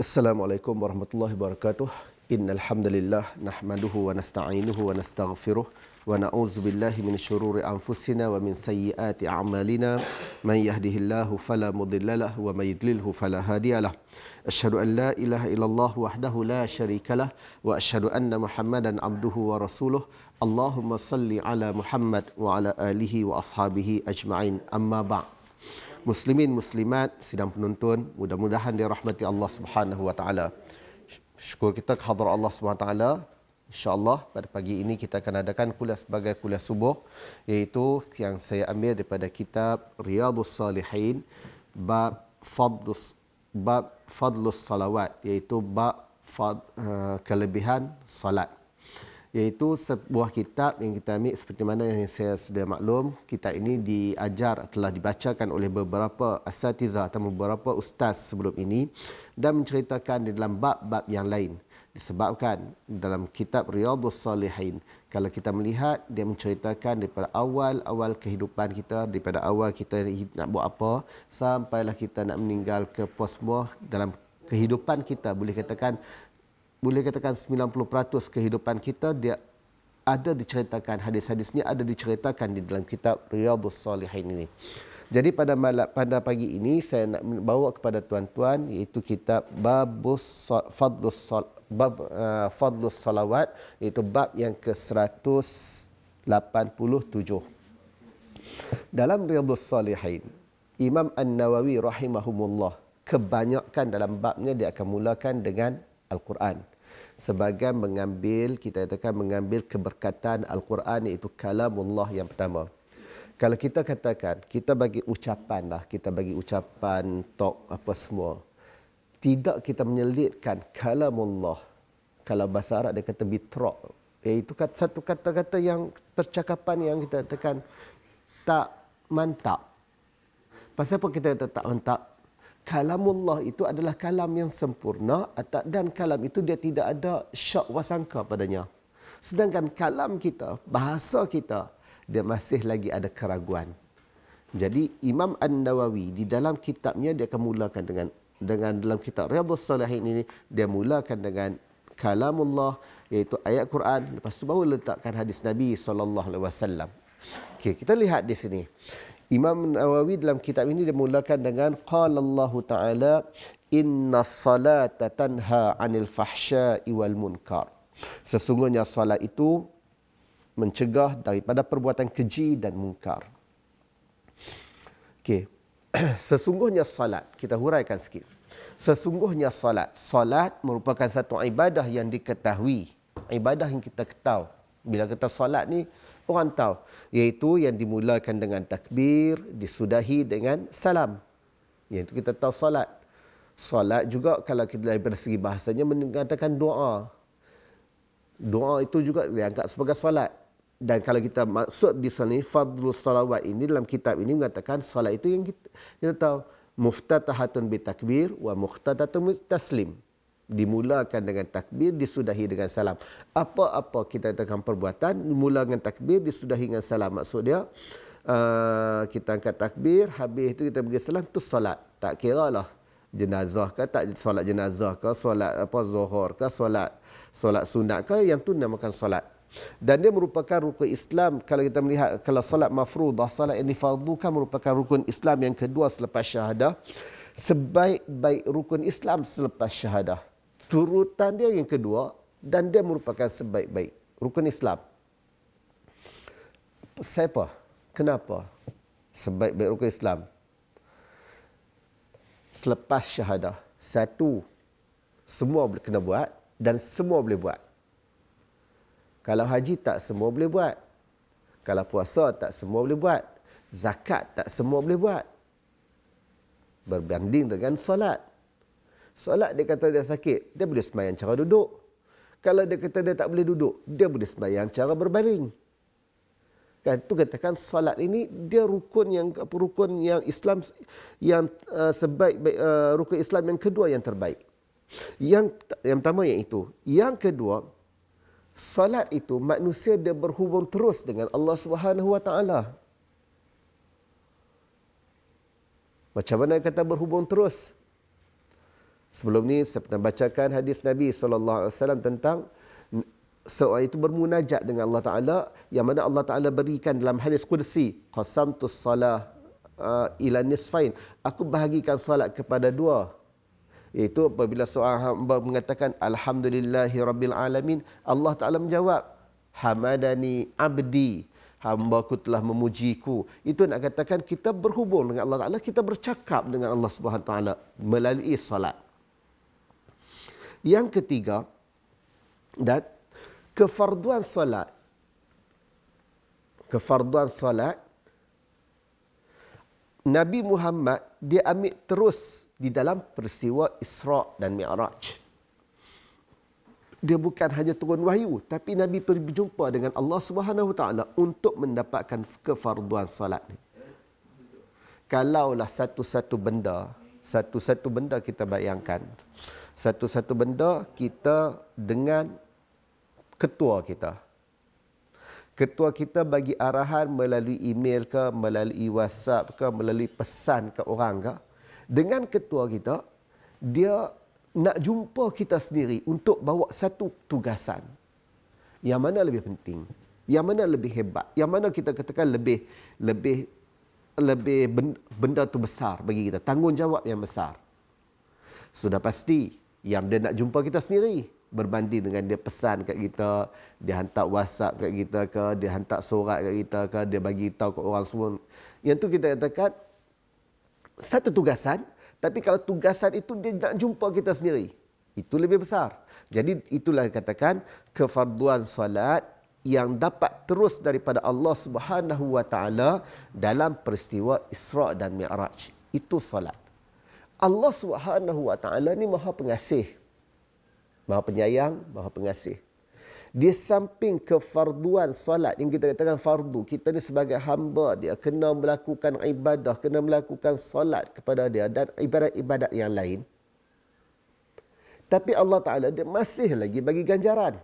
Assalamualaikum warahmatullahi wabarakatuh. Innal hamdalillah nahmaduhu wa nasta'inuhu wa nastaghfiruh wa na'udzu billahi min syururi anfusina wa min sayyiati a'malina. Man yahdihillahu fala mudhillalah wa may yudlilhu fala hadiyalah. Asyhadu an la ilaha illallah wahdahu la syarikalah wa asyhadu anna Muhammadan abduhu wa rasuluh. Allahumma salli ala Muhammad wa ala alihi wa ashabihi ajma'in. Amma ba'd. Muslimin muslimat sidang penonton, mudah-mudahan dirahmati Allah Subhanahu wa taala. Syukur kita kehadrat Allah Subhanahu wa taala. Insya-Allah pada pagi ini kita akan adakan kuliah sebagai kuliah subuh, iaitu yang saya ambil daripada kitab Riyadhus Salihin bab fadlus salawat, iaitu kelebihan salat. Iaitu sebuah kitab yang kita ambil seperti mana yang saya sudah maklum, kitab ini telah dibacakan oleh beberapa asatizah atau beberapa ustaz sebelum ini dan menceritakan di dalam bab-bab yang lain. Disebabkan dalam kitab Riyadhus Salihin, kalau kita melihat, dia menceritakan daripada awal-awal kehidupan kita, daripada awal kita nak buat apa sampailah kita nak meninggal ke posmo dalam kehidupan kita. Boleh katakan 90% kehidupan kita dia ada diceritakan, hadis-hadis ni ada diceritakan di dalam kitab Riyadhus Salihin ini. Jadi pada pagi ini saya nak bawa kepada tuan-tuan iaitu kitab Fadlus Salawat, iaitu bab yang ke-187. Dalam Riyadhus Salihin, Imam An-Nawawi rahimahumullah kebanyakan dalam babnya dia akan mulakan dengan Al-Quran. Sebagai mengambil keberkatan Al-Quran, iaitu kalamullah yang pertama. Kalau kita katakan, kita bagi ucapan talk apa semua. Tidak kita menyelitkan kalamullah. Kalau bahasa Arab dia kata bitraq, iaitu satu kata-kata yang percakapan yang kita katakan tak mantap. Pasal apa kita kata tak mantap? Kalamullah itu adalah kalam yang sempurna dan kalam itu dia tidak ada syak wasangka padanya. Sedangkan kalam kita, bahasa kita, dia masih lagi ada keraguan. Jadi Imam An-Nawawi di dalam kitabnya dia akan mulakan dengan dalam kitab Riyadhus Salihin ini dia mulakan dengan kalamullah, iaitu ayat Quran, lepas tu baru letakkan hadis Nabi SAW. Okey, kita lihat di sini. Imam Nawawi dalam kitab ini dimulakan dengan qala Allah Ta'ala innas salata tanha 'anil fahsya'i wal munkar. Sesungguhnya salat itu mencegah daripada perbuatan keji dan munkar. Okey. Sesungguhnya salat, kita huraikan sikit. Sesungguhnya salat merupakan satu ibadah yang diketahui, ibadah yang kita ketahui. Bila kita salat ni orang tahu, iaitu yang dimulakan dengan takbir, disudahi dengan salam. Iaitu kita tahu salat. Salat juga kalau kita dari segi bahasanya mengatakan doa. Doa itu juga dianggap sebagai salat. Dan kalau kita maksud di sini fadlus salawat ini dalam kitab ini mengatakan salat itu yang kita tahu muftatahatun bitakbir wa mukhtatatun taslim. Dimulakan dengan takbir, disudahi dengan salam. Apa-apa kita katakan perbuatan, dimulakan dengan takbir, disudahi dengan salam. Maksud dia, kita angkat takbir, habis itu kita bagi salam, itu salat. Tak kira lah jenazah ke, tak solat jenazah ke, solat zuhur ke, solat sunat ke, yang tu namakan salat. Dan dia merupakan rukun Islam. Kalau kita melihat, kalau salat mafruḍah, salat yang difardukan merupakan rukun Islam yang kedua selepas syahadah. Sebaik-baik rukun Islam selepas syahadah. Turutan dia yang kedua dan dia merupakan sebaik-baik rukun Islam. Siapa? Kenapa sebaik-baik rukun Islam? Selepas syahadah. Satu, semua boleh kena buat dan semua boleh buat. Kalau haji tak semua boleh buat. Kalau puasa tak semua boleh buat. Zakat tak semua boleh buat. Berbanding dengan solat. Solat dia kata dia sakit, dia boleh sembahyang cara duduk. Kalau dia kata dia tak boleh duduk, dia boleh sembahyang cara berbaring. Kan tu katakan solat ini dia rukun yang Islam yang sebaik-baik, rukun Islam yang kedua yang terbaik. Yang pertama yang itu. Yang kedua, solat itu manusia dia berhubung terus dengan Allah Subhanahu wa taala. Macam mana kata berhubung terus? Sebelum ni saya pernah bacakan hadis Nabi SAW tentang seorang itu bermunajat dengan Allah Ta'ala, yang mana Allah Ta'ala berikan dalam hadis Qudsi, qasamtus salah ila nisfain, aku bahagikan salat kepada dua. Iaitu apabila seorang hamba mengatakan alhamdulillahi rabbil alamin, Allah Ta'ala menjawab hamadani abdi, hamba-Ku telah memujiku. Itu nak katakan kita berhubung dengan Allah Ta'ala, kita bercakap dengan Allah Subhanahu Wa Ta'ala melalui salat. Yang ketiga, dan kefarduan salat. Kefarduan salat Nabi Muhammad dia ambil terus di dalam peristiwa Isra' dan Mi'raj. Dia bukan hanya turun wahyu, tapi Nabi pergi berjumpa dengan Allah Subhanahu Wa Ta'ala untuk mendapatkan kefarduan salat ni. Kalaulah satu-satu benda kita bayangkan, satu-satu benda kita dengan ketua kita. Ketua kita bagi arahan melalui email ke, melalui WhatsApp ke, melalui pesan ke orang ke. Dengan ketua kita, dia nak jumpa kita sendiri untuk bawa satu tugasan. Yang mana lebih penting? Yang mana lebih hebat? Yang mana kita katakan lebih benda tu besar bagi kita, tanggungjawab yang besar. Sudah pasti yang dia nak jumpa kita sendiri berbanding dengan dia pesan kat kita, dia hantar WhatsApp kat kita ke, dia hantar surat kat kita ke, dia bagi tahu kat orang semua. Yang tu kita katakan satu tugasan, tapi kalau tugasan itu dia nak jumpa kita sendiri, itu lebih besar. Jadi itulah katakan kefarduan solat yang dapat terus daripada Allah Subhanahu Wa Ta'ala dalam peristiwa Isra' dan Mi'raj. Itu solat. Allah Subhanahu Wa Ta'ala ni Maha Pengasih, Maha Penyayang, Maha Pengasih. Di samping kefarduan solat yang kita katakan fardu, kita ni sebagai hamba dia kena melakukan ibadah, kena melakukan solat kepada dia dan ibadat-ibadat yang lain. Tapi Allah Ta'ala dia masih lagi bagi ganjaran.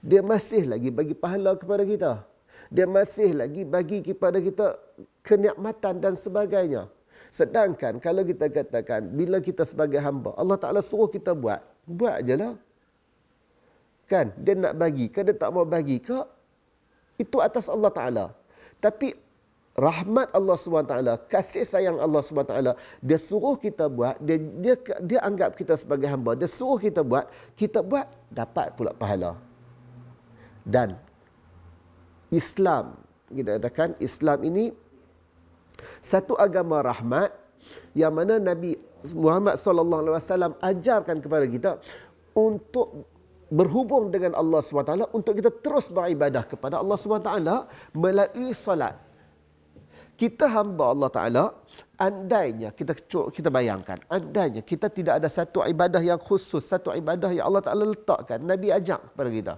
Dia masih lagi bagi pahala kepada kita. Dia masih lagi bagi kepada kita kenikmatan dan sebagainya. Sedangkan kalau kita katakan bila kita sebagai hamba, Allah Ta'ala suruh kita buat je lah. Kan? Dia nak bagi ke, dia tak mau bagi ke, itu atas Allah Ta'ala. Tapi rahmat Allah SWT, kasih sayang Allah SWT, dia suruh kita buat, dia anggap kita sebagai hamba, dia suruh kita buat, dapat pula pahala. Dan Islam, kita katakan Islam ini satu agama rahmat yang mana Nabi Muhammad SAW ajarkan kepada kita untuk berhubung dengan Allah SWT, untuk kita terus beribadah kepada Allah SWT melalui salat. Kita hamba Allah Ta'ala, andainya kita bayangkan, andainya kita tidak ada satu ibadah yang khusus, satu ibadah yang Allah Ta'ala letakkan, Nabi ajak kepada kita.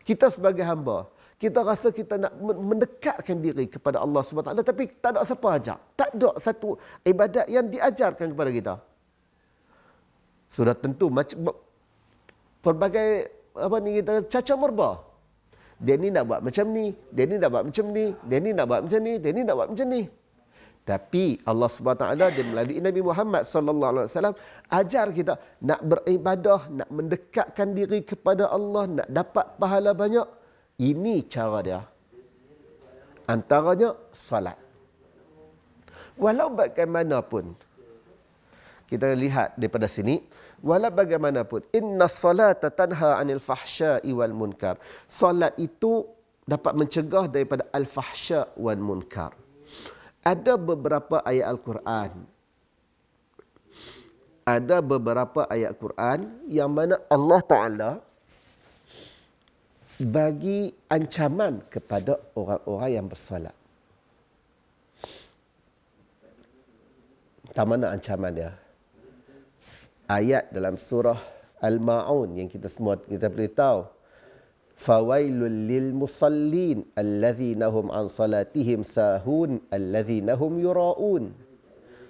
Kita sebagai hamba, kita rasa kita nak mendekatkan diri kepada Allah SWT, tapi tak ada siapa ajak. Tak ada satu ibadat yang diajarkan kepada kita. Sudah tentu pelbagai kita caca merba. Dia ni nak buat macam ni, dia ni nak buat macam ni, dia ni nak buat macam ni, dia ni nak buat macam ni. Tapi Allah SWT dia melalui Nabi Muhammad SAW ajar kita nak beribadah, nak mendekatkan diri kepada Allah, nak dapat pahala banyak. Ini cara dia. Antaranya salat. Walau bagaimanapun, kita lihat daripada sini, walau bagaimanapun, inna salata tanha anil fahsya'i wal munkar. Salat itu dapat mencegah daripada al-fahsya' wal munkar. Ada beberapa ayat Al-Quran. Ada beberapa ayat Quran yang mana Allah Ta'ala bagi ancaman kepada orang-orang yang bersolat. Tak mana ancaman dia? Ayat dalam surah Al-Ma'un yang kita semua kita beritahu. Fawailul lil musallin allazina hum an salatihim sahun allazina hum yura'un.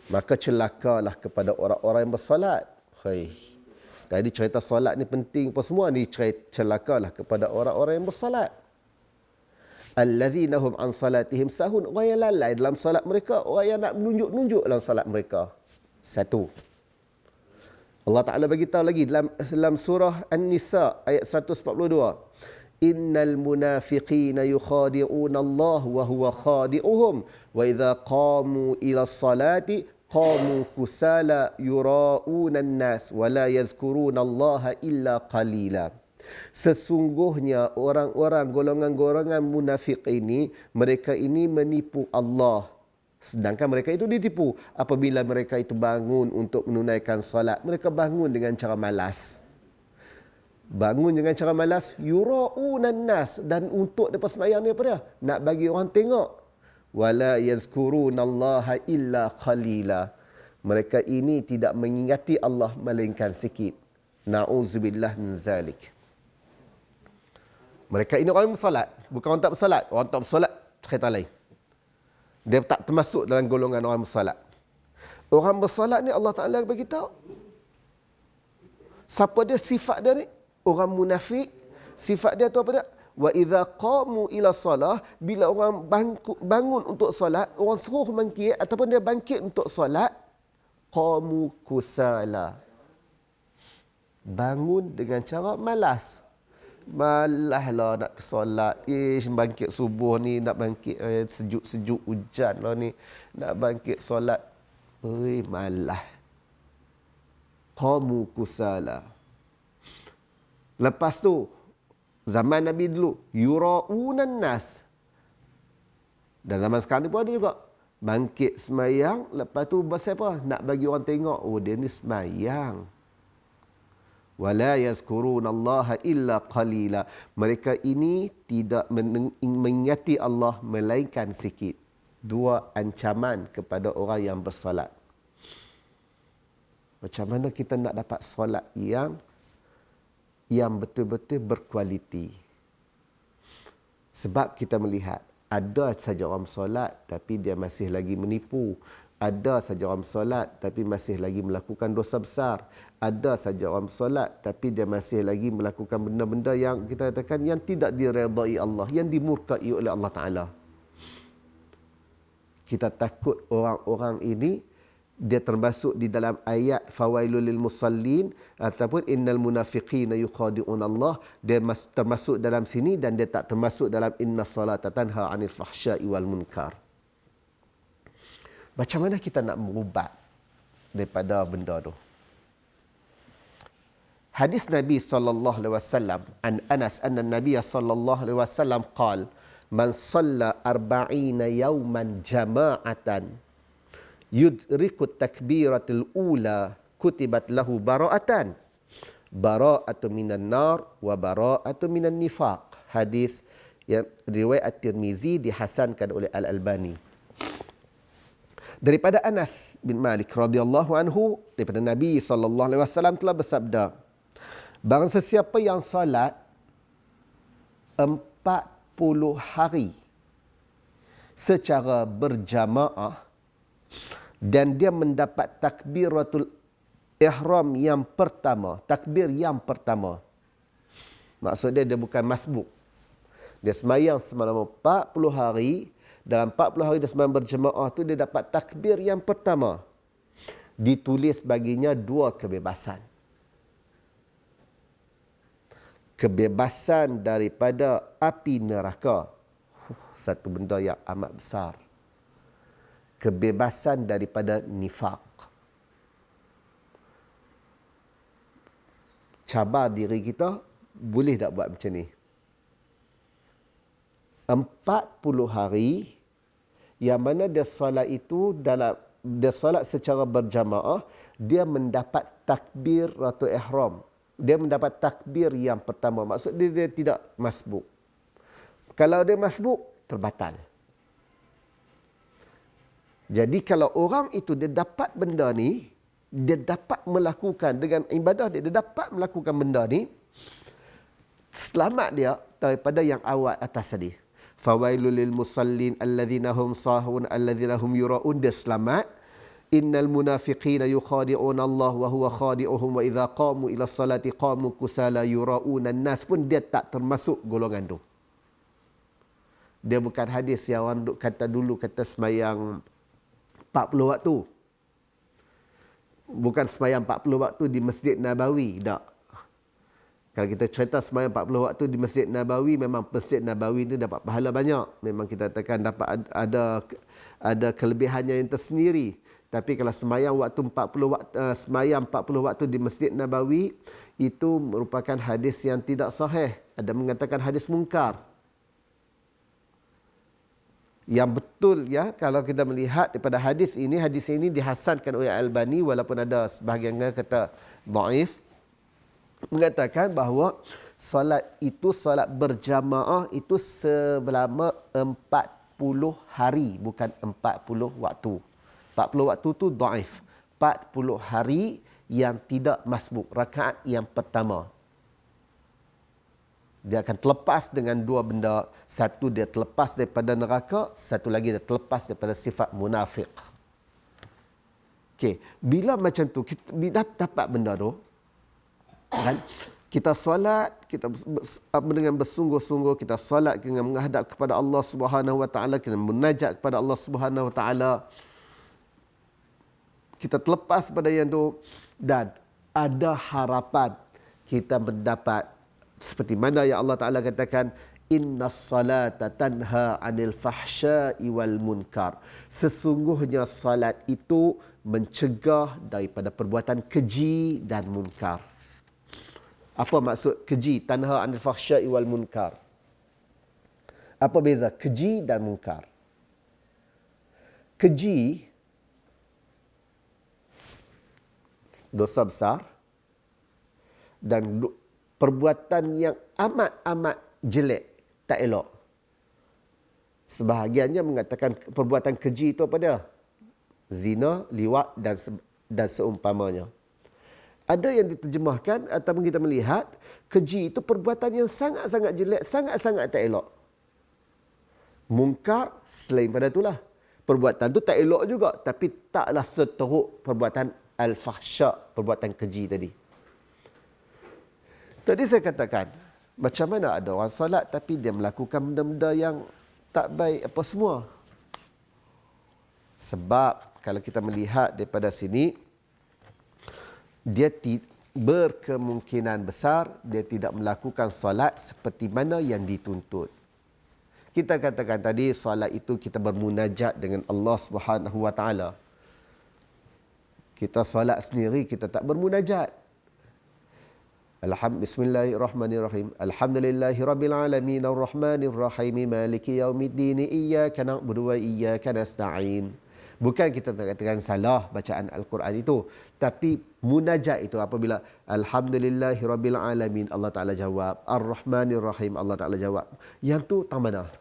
Maka celakalah kepada orang-orang yang bersolat. Tadi cerita solat ni penting apa semua, ni celakalah kepada orang-orang yang bersolat. Allazina hum an salatihim sahun, orang yang lalai dalam solat mereka, orang yang nak menunjuk-nunjuk dalam solat mereka. Satu. Allah Ta'ala bagi tahu lagi dalam surah An-Nisa ayat 142. Innal munafiqina yukhadi'una Allah wa huwa khadi'uhum wa idza qamu ila salati qamu kusala yura'una an-nas wa la yazkuruna Allah illa qalila. Sesungguhnya orang-orang golongan-golongan munafik ini, mereka ini menipu Allah. Sedangkan mereka itu ditipu. Apabila mereka itu bangun untuk menunaikan solat, mereka bangun dengan cara malas. Bangun dengan cara malas, yura'unan nas, dan untuk depan sembahyang ni apa dia? Nak bagi orang tengok. Wala yazkurunallaha illa qalila. Mereka ini tidak mengingati Allah melainkan sikit. Na'udzubillah min zalik. Mereka ini orang yang bersolat, bukan orang tak bersolat. Orang tak bersolat cerita lain. Dia tak termasuk dalam golongan orang bersolat. Orang bersolat ni Allah Ta'ala bagi tahu. Siapa dia sifat dia ni? Orang munafik. Sifat dia tu apa dia? Wa idza qamu ila salah, bila orang bangun untuk solat, orang suruh bangkit ataupun dia bangkit untuk solat, qamu kusala. Bangun dengan cara malas. Malah lah nak solat. Bangkit subuh ni, nak bangkit sejuk-sejuk hujan lah ni, nak bangkit solat. Malah. Qamu kusala. Lepas tu, zaman Nabi dulu, yura'unan nas. Dan zaman sekarang ni pun ada juga. Bangkit semayang, lepas tu pasal apa? Nak bagi orang tengok, oh dia ni semayang. Wala yazkurunallaha illa qalila. Mereka ini tidak mengingati Allah melainkan sikit. Dua ancaman kepada orang yang bersolat. Macam mana kita nak dapat solat yang betul-betul berkualiti? Sebab kita melihat ada saja orang solat tapi dia masih lagi menipu. Ada saja orang solat tapi masih lagi melakukan dosa besar. Ada saja orang solat tapi dia masih lagi melakukan benda-benda yang kita katakan yang tidak diredai Allah, yang dimurkai oleh Allah Ta'ala. Kita takut orang-orang ini dia termasuk di dalam ayat fawailul lil musallin ataupun innal munafiqina yukhadi'un Allah. Dia termasuk dalam sini dan dia tak termasuk dalam inna salata tanha 'anil fahsya'i wal munkar. Macam mana kita nak berubat daripada benda tu? Hadis Nabi sallallahu alaihi wasallam an Anas anna Nabiy sallallahu alaihi wasallam qala man shalla 40 yawman jama'atan yudriku takbiratul ula kutibat lahu bara'atan minan nar wa bara'atu minan nifaq. Hadis yang riwayat At-Tirmizi dihasankan oleh Al-Albani. Daripada Anas bin Malik radhiyallahu anhu, daripada Nabi sallallahu alaihi wasallam telah bersabda, barang sesiapa yang salat 40 hari secara berjamaah dan dia mendapat takbiratul ihram yang pertama, takbir yang pertama. Maksudnya dia bukan masbuk. Dia semayang semalam 40 hari. Dalam 40 hari dia sembahyang berjemaah tu dia dapat takbir yang pertama. Ditulis baginya 2 kebebasan. Kebebasan daripada api neraka. Satu benda yang amat besar. Kebebasan daripada nifaq. Cabar diri kita, boleh tak buat macam ni? 40 hari yang mana dia solat itu dia solat secara berjamaah, dia mendapat takbiratul ihram. Dia mendapat takbir yang pertama. Maksud dia tidak masbuk. Kalau dia masbuk, terbatal. Jadi kalau orang itu dia dapat benda ni, dia dapat melakukan dengan ibadah dia dapat melakukan benda ni, selamat dia daripada yang awal atas tadi. Fawailul lil musallin alladzina hum sahun alladzina hum yura'un, dia selamat. Innal munafiqina yukhadi'un Allah wa huwa khadi'uhum wa idza qamu ila salati qamu kusala yura'una an-nas, pun dia tak termasuk golongan tu. Dia bukan hadis yang orang kata dulu kata semayang 40 waktu. Bukan sembahyang 40 waktu di Masjid Nabawi, tak. Kalau kita cerita sembahyang 40 waktu di Masjid Nabawi, memang Masjid Nabawi itu dapat pahala banyak. Memang kita katakan dapat ada kelebihannya yang tersendiri. Tapi kalau sembahyang waktu 40 waktu, sembahyang 40 waktu di Masjid Nabawi itu merupakan hadis yang tidak sahih. Ada mengatakan hadis mungkar. Yang betul ya, kalau kita melihat daripada hadis ini dihasankan oleh Albani walaupun ada sebahagian yang kata dhaif, mengatakan bahawa solat berjamaah itu selama 40 hari, bukan 40 waktu. 40 waktu tu dhaif. 40 hari yang tidak masbuk, rakaat yang pertama. Dia akan terlepas dengan dua benda. Satu, dia terlepas daripada neraka. Satu lagi, dia terlepas daripada sifat munafik. Okey, bila macam tu, kita dapat benda tu, kan? Kita solat, kita dengan bersungguh-sungguh, kita solat dengan menghadap kepada Allah Subhanahu Wa Taala, kita munajat kepada Allah Subhanahu Wa Taala. Kita terlepas pada yang tu, dan ada harapan kita mendapat seperti mana yang Allah Ta'ala katakan, innas salata tanha 'anil fahsya'i wal munkar. Sesungguhnya salat itu mencegah daripada perbuatan keji dan munkar. Apa maksud keji? Tanha 'anil fahsya'i wal munkar. Apa beza keji dan munkar? Keji dosa besar, dan perbuatan yang amat-amat jelek, tak elok. Sebahagiannya mengatakan perbuatan keji itu apa dia? Zina, liwat dan seumpamanya. Ada yang diterjemahkan ataupun kita melihat keji itu perbuatan yang sangat-sangat jelek, sangat-sangat tak elok. Mungkar selain pada itulah. Perbuatan itu tak elok juga, tapi taklah seteruk perbuatan al-fahsya, perbuatan keji tadi. Tadi saya katakan, macam mana ada orang solat tapi dia melakukan benda-benda yang tak baik apa semua. Sebab kalau kita melihat daripada sini, dia berkemungkinan besar dia tidak melakukan solat seperti mana yang dituntut. Kita katakan tadi solat itu kita bermunajat dengan Allah Subhanahu Wa Taala. Kita solat sendiri kita tak bermunajat. Bismillahirrahmanirrahim. Alhamdulillahirabbil alamin arrahmanir rahim maliki yaumiddin iyyaka na'budu wa iyyaka nasta'in. Bukan kita katakan salah bacaan Al-Quran itu, tapi munajat itu apabila alhamdulillahirabbil alamin Allah Taala jawab, arrahmanir rahim Allah Taala jawab. Yang tu tak mana?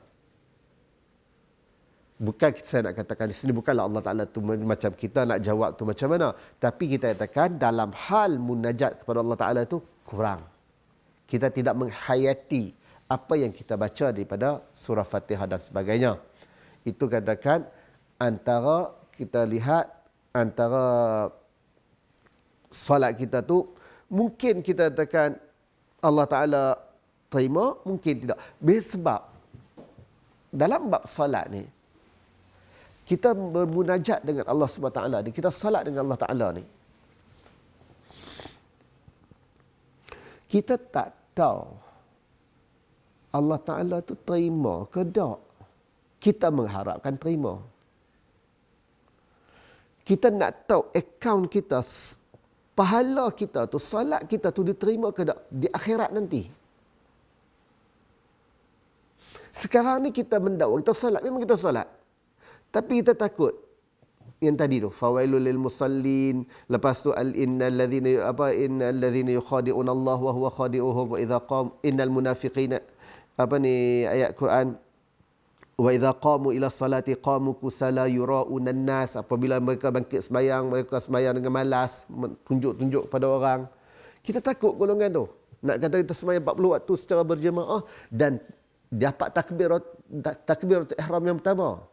Bukan saya nak katakan di sini bukanlah Allah Taala tu macam kita nak jawab tu macam mana, tapi kita katakan dalam hal munajat kepada Allah Taala tu kurang. Kita tidak menghayati apa yang kita baca daripada surah Fatihah dan sebagainya. Itu katakan antara kita lihat antara solat kita tu mungkin kita katakan Allah Taala terima, mungkin tidak. Sebab dalam bab solat ni kita bermunajat dengan Allah Subhanahu Wa Taala, kita solat dengan Allah Taala ni. Kita tak tahu Allah Ta'ala tu terima ke tak. Kita mengharapkan terima. Kita nak tahu akaun kita, pahala kita tu, salat kita tu diterima ke tak di akhirat nanti. Sekarang ni kita mendakwa, kita salat, memang kita salat. Tapi kita takut yang tadi tu, fawailul lil musallin, lepas tu innal ladzina yukhadi'una Allah wa huwa khadi'uhum wa idza qam innal munafiqina ayat Quran, wa idza qamu ila salati qamu kusala yura'una nas, apabila mereka bangkit sembahyang mereka sembahyang dengan malas, tunjuk-tunjuk pada orang. Kita takut golongan tu. Nak kata kita sembahyang 40 waktu secara berjemaah dan dapat takbir ihram yang pertama.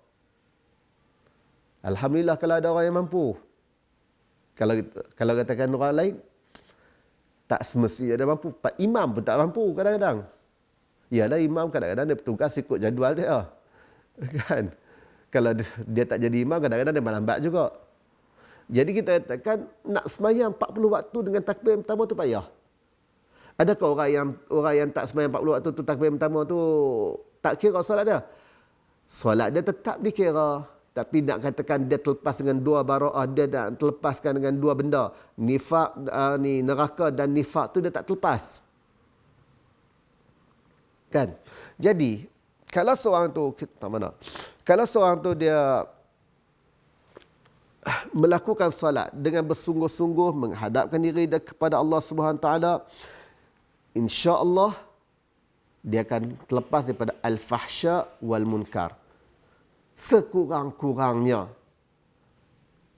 Alhamdulillah kalau ada orang yang mampu. Kalau katakan orang lain, tak semestinya ada mampu. Pak imam pun tak mampu kadang-kadang. Yalah imam kadang-kadang dia bertugas ikut jadual dia. Kan? Kalau dia tak jadi imam, kadang-kadang dia melambat juga. Jadi kita katakan nak sembahyang 40 waktu dengan takbir yang pertama tu payah. Adakah orang yang tak sembahyang 40 waktu tu takbir yang pertama tu tak kira solat dia? Solat dia tetap dikira. Tapi nak katakan dia terlepas dengan dua bara'ah, dia nak terlepaskan dengan dua benda. Nifak, neraka dan nifak tu dia tak terlepas. Kan? Jadi, kalau seorang tu, kalau seorang tu dia melakukan solat dengan bersungguh-sungguh menghadapkan diri dia kepada Allah Subhanahu Taala, insya-Allah dia akan terlepas daripada al-fahsya wal munkar. Sekurang-kurangnya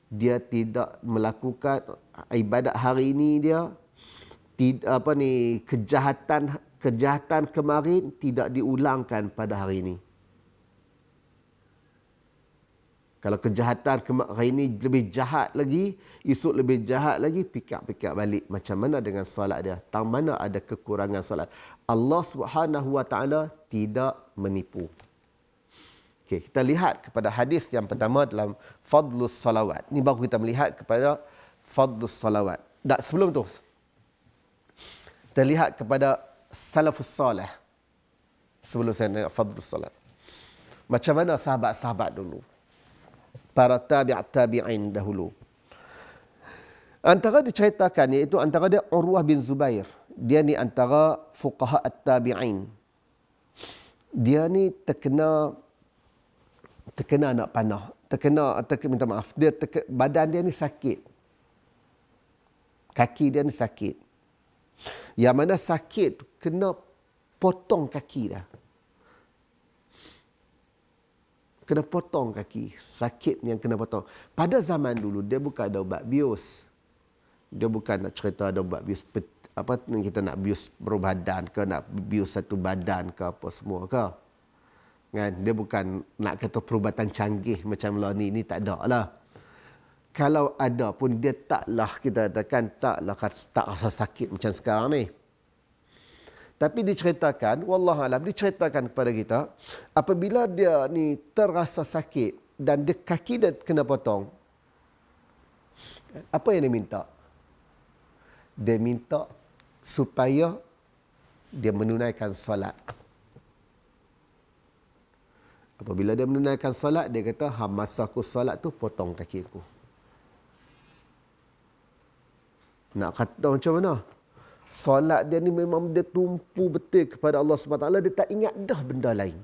dia tidak melakukan ibadat hari ini, dia kejahatan kemarin tidak diulangkan pada hari ini. Kalau kejahatan hari ini lebih jahat lagi, esok lebih jahat lagi, pikir balik macam mana dengan solat dia. Tang mana ada kekurangan solat. Allah Subhanahu Wa Taala tidak menipu. Okey, kita lihat kepada hadis yang pertama dalam Fadlus Salawat. Ini baru kita melihat kepada Fadlus Salawat. Tak, sebelum tu kita lihat kepada Salafus Salih. Sebelum saya tengok Fadlus Salat. Macam mana sahabat-sahabat dulu. Para tabi'in dahulu. Antara diceritakan iaitu antara dia Urwah bin Zubair. Dia ni antara fuqaha at-tabi'in. Dia ni terkena nak panah. Minta maaf. Badan dia ni sakit. Kaki dia ni sakit. Yang mana sakit kena potong kaki dah. Kena potong kaki. Sakit yang kena potong. Pada zaman dulu, dia bukan ada ubat bius. Dia bukan nak cerita ada ubat bius. Apa kita nak bius berbadan ke, nak bius satu badan ke, apa semua ke. Kan? Dia bukan nak kata perubatan canggih macam lah ni tak ada lah. Kalau ada pun dia taklah, kita katakan tak rasa sakit macam sekarang ni. Tapi diceritakan, wallahualam, diceritakan kepada kita, apabila dia ni terasa sakit dan dia kaki dia kena potong, apa yang dia minta? Dia minta supaya dia menunaikan solat. Apabila dia menunaikan solat, dia kata, masa aku solat tu potong kaki aku. Nak kata macam mana? Solat dia ni memang dia tumpu betul kepada Allah SWT. Dia tak ingat dah benda lain.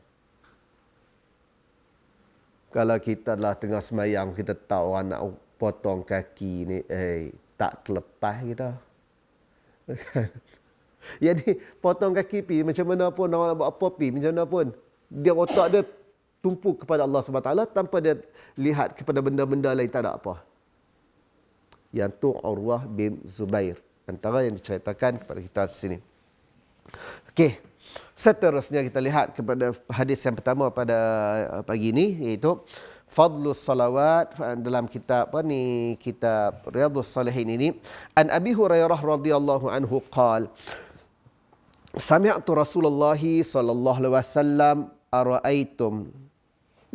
Kalau kita lah tengah semayang, kita tahu orang nak potong kaki ni, tak terlepas kita. Jadi, potong kaki pi, macam mana pun, orang nak buat apa pi, macam mana pun. Dia otak dia tumpu kepada Allah SWT tanpa dia lihat kepada benda-benda lain, tak ada apa. Yang tu Urwah bin Zubair. Antara yang diceritakan kepada kita di sini. Okey. Seterusnya kita lihat kepada hadis yang pertama pada pagi ini, iaitu Fadlus Salawat dalam kitab kitab Riyadhus Salihin ini. An Abi Hurairah radhiyallahu anhu qala Sami'tu Rasulullah sallallahu alaihi wasallam ara'aitum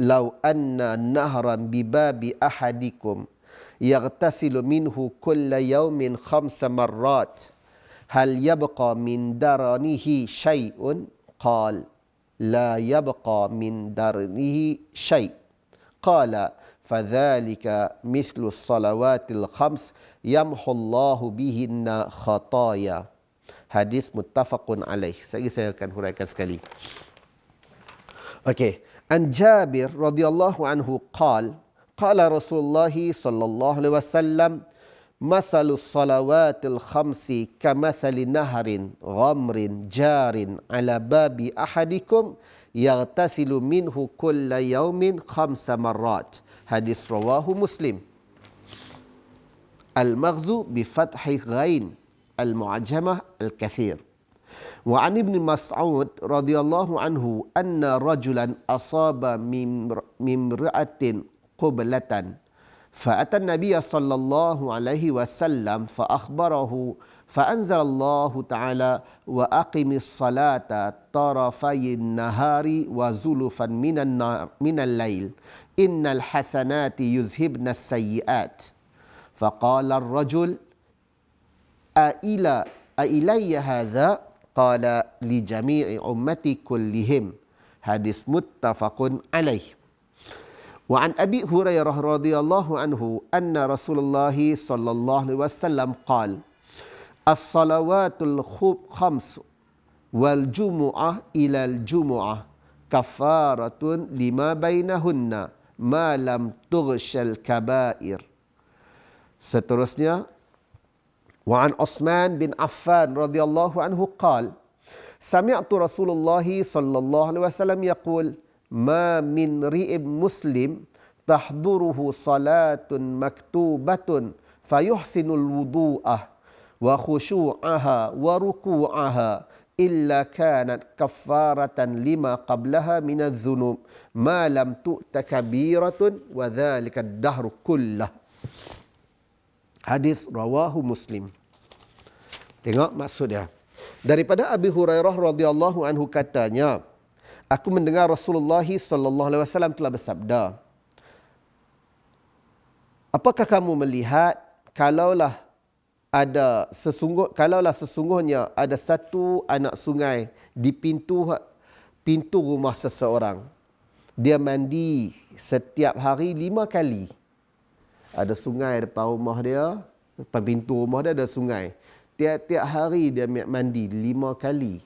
law anna nahran bi babi ahadikum يغتسل منه كل يوم 5 مرات هل يبقى من درنه شيء قال لا يبقى من درنه شيء قال فذلك مثل الصلوات الخمس يمحو الله بهن خطايا. Hadis muttafaqun alaih. Saya akan huraikan sekali. Okey. An Jabir radhiyallahu anhu qala قال رسول الله صلى الله عليه وسلم مثل الصلوات الخمس كمثل نهر غمر جار على باب أحدكم يغتسل منه كل يوم 5 مرات. حديث رواه مسلم. المغزو بفتح غين المعجمة الكثير. وعن ابن مسعود رضي الله عنه أن رجلا أصاب من امرأة قبلة فأتى النبي صلى الله عليه وسلم فأخبره فأنزل الله تعالى وأقم الصلاة طرفي النهار وزلفا من الليل إن الحسنات يذهبن السيئات Faqala ar-rajul ilayya hadza? Qala li jami'i ummati kullihim. Hadis muttafaqun alaih. Wa an Abi Hurairah radhiyallahu anhu anna Rasulullah sallallahu alaihi wasallam qala as-salawatul khams wal jumu'ah ilal jumu'ah kafaratun lima bainahunna ma lam tughshal kabair. Seterusnya, wa an Utsman bin Affan radhiyallahu anhu qala sami'tu Rasulullah sallallahu alaihi wasallam yaqul ma min ri'ib muslim tahduruhu salatun maktubatun fayuhsinul wudu'ah wa khusyu'aha wa ruku'aha illa kanat kaffaratan lima qablaha minadh dhunub ma lam tu'ta kabiratun wa dhalika ad-dahru kullah. Hadis rawahu Muslim. Tengok maksudnya. Daripada Abi Hurairah radhiyallahu anhu katanya, aku mendengar Rasulullah sallallahu alaihi wasallam telah bersabda, apakah kamu melihat kalaulah sesungguhnya ada satu anak sungai di pintu rumah seseorang, dia mandi setiap hari 5 kali. Ada sungai depan rumah dia, depan pintu rumah dia ada sungai. Tiap-tiap hari dia mandi 5 kali.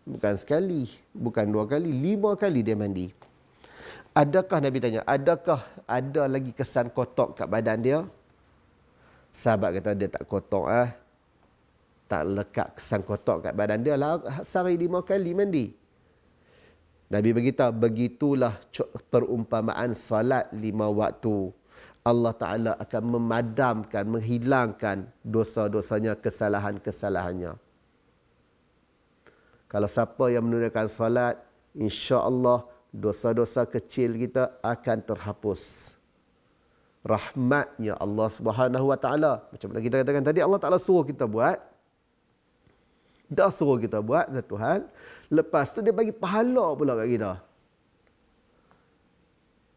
Bukan sekali, bukan 2 kali, 5 kali dia mandi. Adakah, Nabi tanya, adakah ada lagi kesan kotor kat badan dia? Sahabat kata dia tak kotor tak lekat kesan kotor kat badan dia lah, sehari 5 kali mandi. Nabi beritahu, begitulah perumpamaan solat 5 waktu. Allah Ta'ala akan memadamkan, menghilangkan dosa-dosanya, kesalahan-kesalahannya. Kalau siapa yang menunaikan solat, insya-Allah dosa-dosa kecil kita akan terhapus. Rahmatnya Allah Subhanahu Wa Ta'ala. Macam mana kita katakan tadi, Allah Ta'ala suruh kita buat. Dah suruh kita buat satu hal. Lepas tu dia bagi pahala pula kat kita.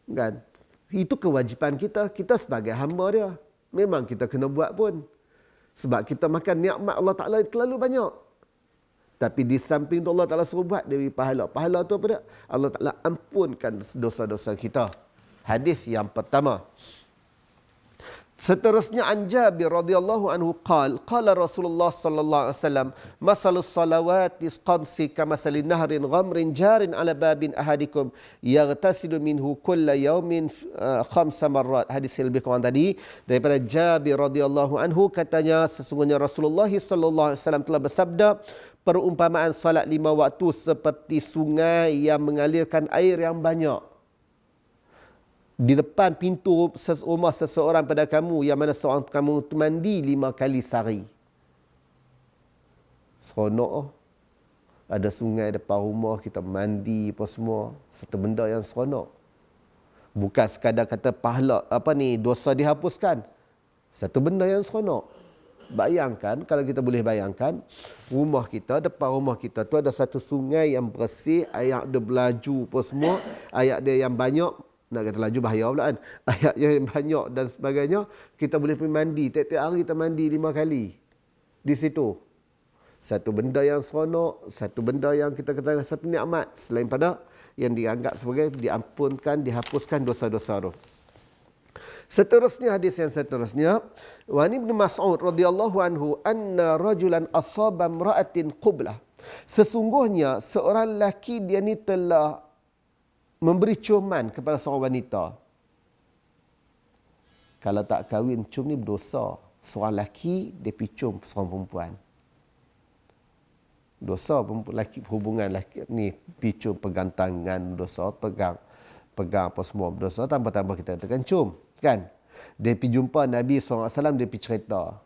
Kan? Itu kewajipan kita. Kita sebagai hamba dia. Memang kita kena buat pun. Sebab kita makan nikmat Allah Ta'ala terlalu banyak. Tapi di samping tu Allah Ta'ala suruh buat, dia beri pahala. Pahala tu apa dia? Allah Ta'ala ampunkan dosa-dosa kita. Hadis yang pertama. Seterusnya an Jabir radhiyallahu anhu qala Rasulullah sallallahu alaihi wasallam masalus salawati khamsi kamasalin nahrin ghamrin jarin ala babin ahadikum yaghtasilu minhu kulla yawmin 5 marrat. Hadis yang lebih kurang tadi daripada Jabir radhiyallahu anhu, katanya sesungguhnya Rasulullah sallallahu alaihi wasallam telah bersabda, perumpamaan salat 5 waktu seperti sungai yang mengalirkan air yang banyak di depan pintu rumah seseorang pada kamu, yang mana seorang kamu mandi 5 kali sehari. Seronok. Ada sungai depan rumah, kita mandi apa semua. Satu benda yang seronok. Bukan sekadar kata pahala, dosa dihapuskan. Satu benda yang seronok. Bayangkan, kalau kita boleh bayangkan, rumah kita, depan rumah kita tu ada satu sungai yang bersih, air dia berlaju apa semua, air dia yang banyak. Nak kata laju bahaya pula kan. Ayat yang banyak dan sebagainya. Kita boleh pergi mandi. Tiap-tiap hari kita mandi 5 kali. Di situ. Satu benda yang seronok. Satu benda yang kita katakan satu nikmat. Selain pada yang dianggap sebagai diampunkan, dihapuskan dosa-dosa itu. Seterusnya, hadis yang seterusnya. Wa Ibnu Mas'ud radhiyallahu anhu anna rajulan asaba imra'atin qublah. Sesungguhnya seorang lelaki dia ni telah memberi ciuman kepada seorang wanita. Kalau tak kahwin, cium ni berdosa. Seorang lelaki, dia pergi cium seorang perempuan. Dosa lelaki, hubungan lelaki ni, pergi cium, pegang tangan, dosa, pegang apa semua berdosa, tambah-tambah kita katakan cium. Kan? Dia pergi jumpa Nabi SAW, dia pergi cerita.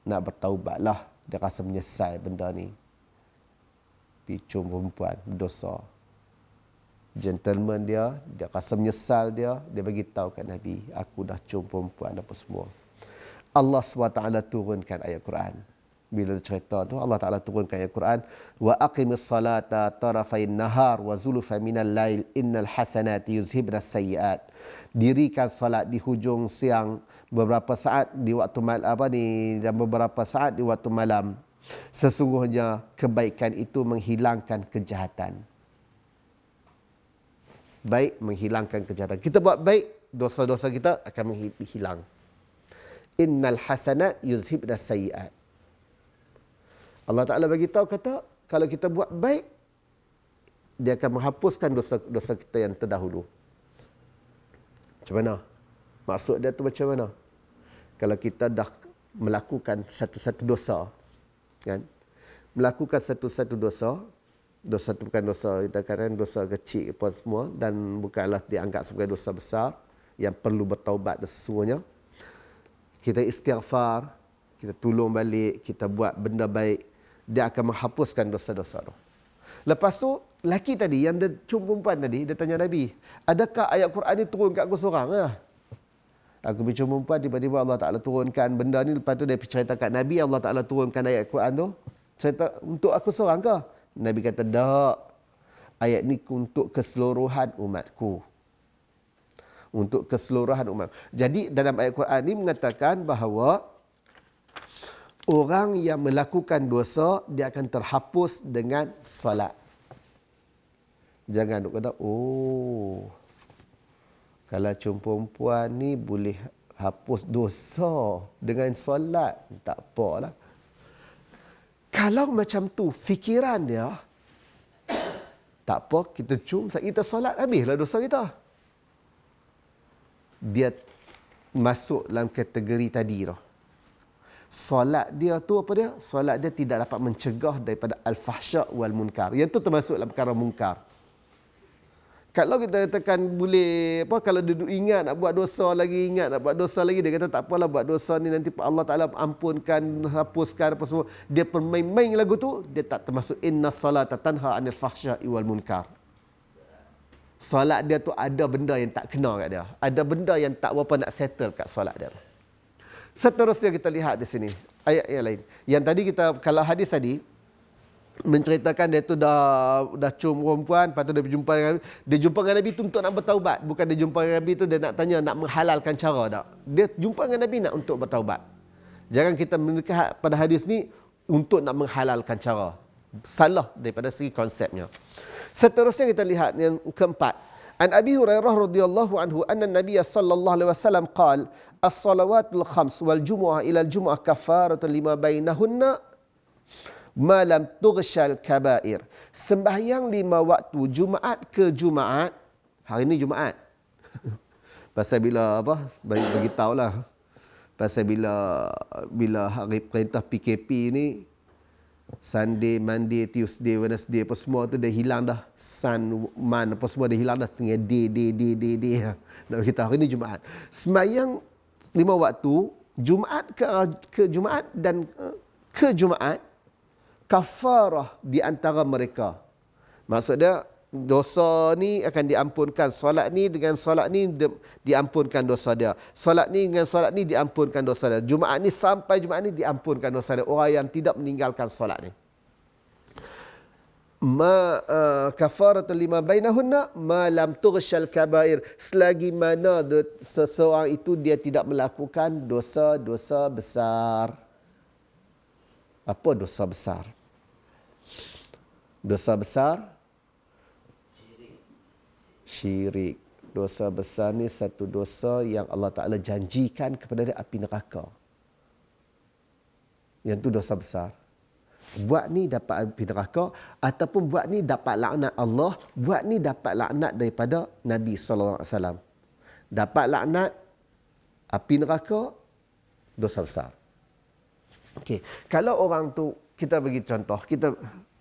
Nak bertaubatlah. Dia rasa menyesal benda ni. Pergi cium perempuan, berdosa. Gentleman dia rasa menyesal, dia bagi tahu kat Nabi, aku dah cium perempuan apa semua. Allah SWT turunkan ayat Quran. Bila cerita tu, Allah Ta'ala turunkan ayat Quran, wa aqimis salata tarafain nahar wa zulufan minal lail innal hasanati yuzhibnas sayyiat. Dirikan salat di hujung siang beberapa saat di waktu malam dan beberapa saat di waktu malam. Sesungguhnya kebaikan itu menghilangkan kejahatan. Baik menghilangkan kejahatan. Kita buat baik, dosa-dosa kita akan hilang. Innal hasanat yuzhibna sayyi'at. Allah Ta'ala bagi tahu kata, kalau kita buat baik, dia akan menghapuskan dosa-dosa kita yang terdahulu. Macam mana? Maksud dia tu macam mana? Kalau kita dah melakukan satu-satu dosa, kan? Melakukan satu-satu dosa tu bukan dosa, kita katakan dosa kecil apa semua, dan bukanlah dianggap sebagai dosa besar yang perlu bertaubat dan sesungguhnya. Kita istighfar, kita tolong balik, kita buat benda baik, dia akan menghapuskan dosa-dosa tu. Lepas tu, lelaki tadi, yang dia cium perempuan tadi, dia tanya Nabi, adakah ayat Quran ni turun kat aku seorang lah? Aku pergi cium perempuan, tiba-tiba Allah Ta'ala turunkan benda ni, lepas tu dia cerita kat Nabi, Allah Ta'ala turunkan ayat Quran tu, cerita untuk aku seorang ke? Nabi kata, tak. Ayat ni untuk keseluruhan umatku. Untuk keseluruhan umat. Jadi dalam ayat Quran ni mengatakan bahawa orang yang melakukan dosa, dia akan terhapus dengan solat. Jangan duk kata, kalau cium perempuan ni boleh hapus dosa dengan solat. Tak apalah. Kalau macam tu fikiran dia, tak apa, kita cium, kita solat, habislah dosa kita. Dia masuk dalam kategori tadi tu. Solat dia tu apa dia? Solat dia tidak dapat mencegah daripada al-fahsya' wal munkar. Yang tu termasuk dalam perkara munkar. Kalau kita katakan boleh, kalau dia ingat nak buat dosa lagi, dia kata tak apalah, buat dosa ni nanti Allah Ta'ala ampunkan, hapuskan apa semua. Dia permain-main lagu tu, dia tak termasuk inna salata tanha anil fahsya'i wal munkar. Solat dia tu ada benda yang tak kena kat dia. Ada benda yang tak berapa nak settle kat solat dia. Seterusnya kita lihat di sini ayat yang lain. Yang tadi kita, kalau hadis tadi menceritakan dia tu dah cium perempuan, lepas tu dia berjumpa dengan Nabi. Dia jumpa dengan Nabi tu untuk nak bertaubat. Bukan dia jumpa dengan Nabi tu dia nak tanya, nak menghalalkan cara tak. Dia jumpa dengan Nabi nak untuk bertaubat. Jangan kita melihat pada hadis ni untuk nak menghalalkan cara. Salah daripada segi konsepnya. Seterusnya kita lihat yang keempat. An Abi Hurairah radhiyallahu anhu anna Nabiy sallallahu alaihi wasallam qala as-salawatul khams wal jumu'ah ila al-jumu'ah kafaratun lima bainahunna ma lam tughshal kabair. Sembahyang 5 waktu Jumaat ke Jumaat. Hari ni Jumaat. Pasal bila bagi tahulah. Pasal bila hari perintah PKP ni, Sunday, Monday, Tuesday, Wednesday apa semua tu dah hilang dah. Sun, man apa semua dah hilang dah. Tinggal day. Nak kita hari ni Jumaat. Sembahyang 5 waktu Jumaat ke Jumaat dan ke Jumaat, kafarah di antara mereka. Maksudnya dosa ni akan diampunkan. Solat ni dengan solat ni diampunkan dosa dia. Solat ni dengan solat ni diampunkan dosa dia. Jumaat ni sampai Jumaat ni diampunkan dosa dia. Orang yang tidak meninggalkan solat ni. Kafaratul lima bainahunna ma lam tughshal kabair. Selagi mana seseorang itu dia tidak melakukan dosa-dosa besar. Apa dosa besar? Dosa besar? Syirik. Dosa besar ni satu dosa yang Allah Ta'ala janjikan kepada dia api neraka. Yang tu dosa besar. Buat ni dapat api neraka, ataupun buat ni dapat laknat Allah, buat ni dapat laknat daripada Nabi SAW. Dapat laknat api neraka, dosa besar. Okey, kalau orang tu, kita bagi contoh,